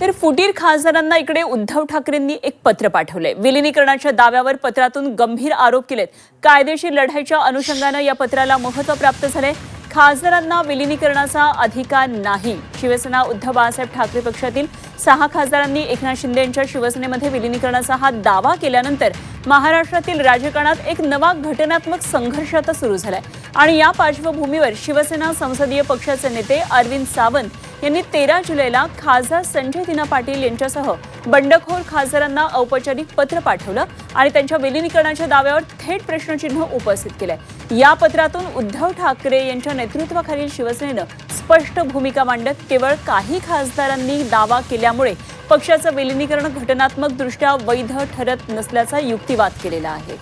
तर फुटीर खासदारांना इकडे उद्धव ठाकरेंनी एक पत्र पाठवले। विलीनीकरणाच्या दाव्यावर पत्रातून गंभीर आरोप केलेत। कायदेशीर लढाईच्या अनुषंगाने या पत्राला महत्त्व प्राप्त झाले। खासदारांना विलीनीकरणाचा अधिकार नाही। शिवसेना उद्धव बाळासाहेब ठाकरे पक्षातील 6 खासदारांनी एकनाथ शिंदे यांच्या शिवसेनेमध्ये विलीनीकरणाचा हा दावा केल्यानंतर महाराष्ट्रातील राजकारणात एक नवा घटनात्मक संघर्ष आता सुरू झालाय। आणि या पार्श्वभूमीवर शिवसेना संसदीय पक्षाचे नेते अरविंद सावंत यांनी 13 जुलैला खासदार संजय दिना पाटील यांच्यासह बंडखोर खासदारांना औपचारिक पत्र पाठवलं आणि त्यांच्या विलीनीकरणाच्या दाव्यावर थेट प्रश्नचिन्ह उपस्थित केलंय। या पत्रातून उद्धव ठाकरे यांच्या नेतृत्वाखालील शिवसेनेनं स्पष्ट भूमिका मांडत केवळ काही खासदारांनी दावा केल्यामुळे पक्षाचं विलीनीकरण घटनात्मकदृष्ट्या वैध ठरत नसल्याचा युक्तिवाद केलेला आहे।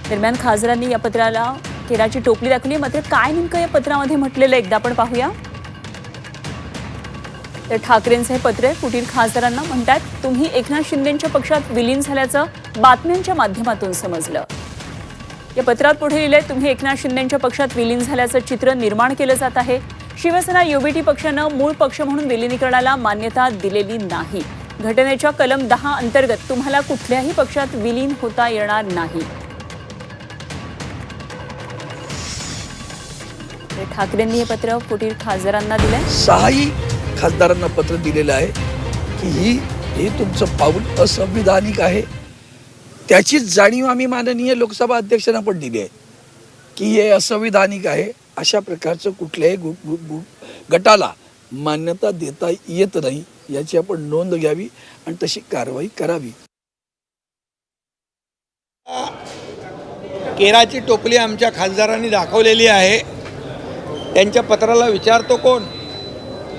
दरम्यान खासदारांनी या पत्राला केराची टोपली दाखवली। मात्र काय नेमकं या पत्रामध्ये म्हटलेलं एकदा आपण पाहूया। तर ठाकरेंचे पत्र फुटीर खासदारांना म्हणतात, तुम्ही एकनाथ शिंदेंच्या पक्षात विलीन झाल्याचं बातम्यांच्या माध्यमातून समजलं। या पत्रात पुढे लिहिलंय, तुम्ही एकनाथ शिंदेंच्या पक्षात विलीन झाल्याचं चित्र निर्माण केलं जात आहे। शिवसेना युबीटी पक्षानं मूळ पक्ष म्हणून विलीनीकरणाला मान्यता दिलेली नाही। घटनेच्या कलम 10 अंतर्गत तुम्हाला कुठल्याही पक्षात विलीन होता येणार नाही। ठाकरेंनी हे पत्र फुटीर खासदारांना दिलंय। 6 खासदारांना पत्र दिलेलं आहे की हे तुमचं पाऊल असंविधानिक आहे। त्याचीच जाणीव आम्ही माननीय लोकसभा अध्यक्षांना पण दिली आहे की हे असंविधानिक आहे। अशा प्रकारचं कुठल्याही गटाला मान्यता देता येत नाही, याची आपण नोंद घ्यावी आणि तशी कारवाई करावी। केराची टोपली आमच्या खासदारांनी दाखवलेली आहे। त्यांच्या पत्राला विचारतो कोण?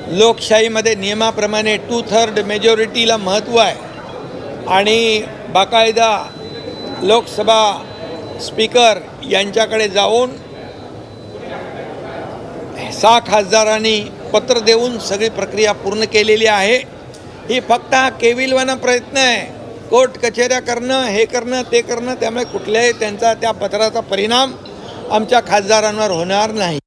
लोकशाहीमध्ये नियमाप्रमाणे 2/3 मेजॉरिटीला महत्त्व आहे आणि बाकायदा लोकसभा स्पीकर यांच्याकडे जाऊन 6 खासदारांनी पत्र देऊन सगळी प्रक्रिया पूर्ण केलेली आहे। ही फक्त हा केविलवाना प्रयत्न आहे, कोर्ट कचेऱ्या करणं, हे करणं ते करणं। त्यामुळे कुठल्याही त्यांचा त्या पत्राचा परिणाम आमच्या खासदारांवर होणार नाही।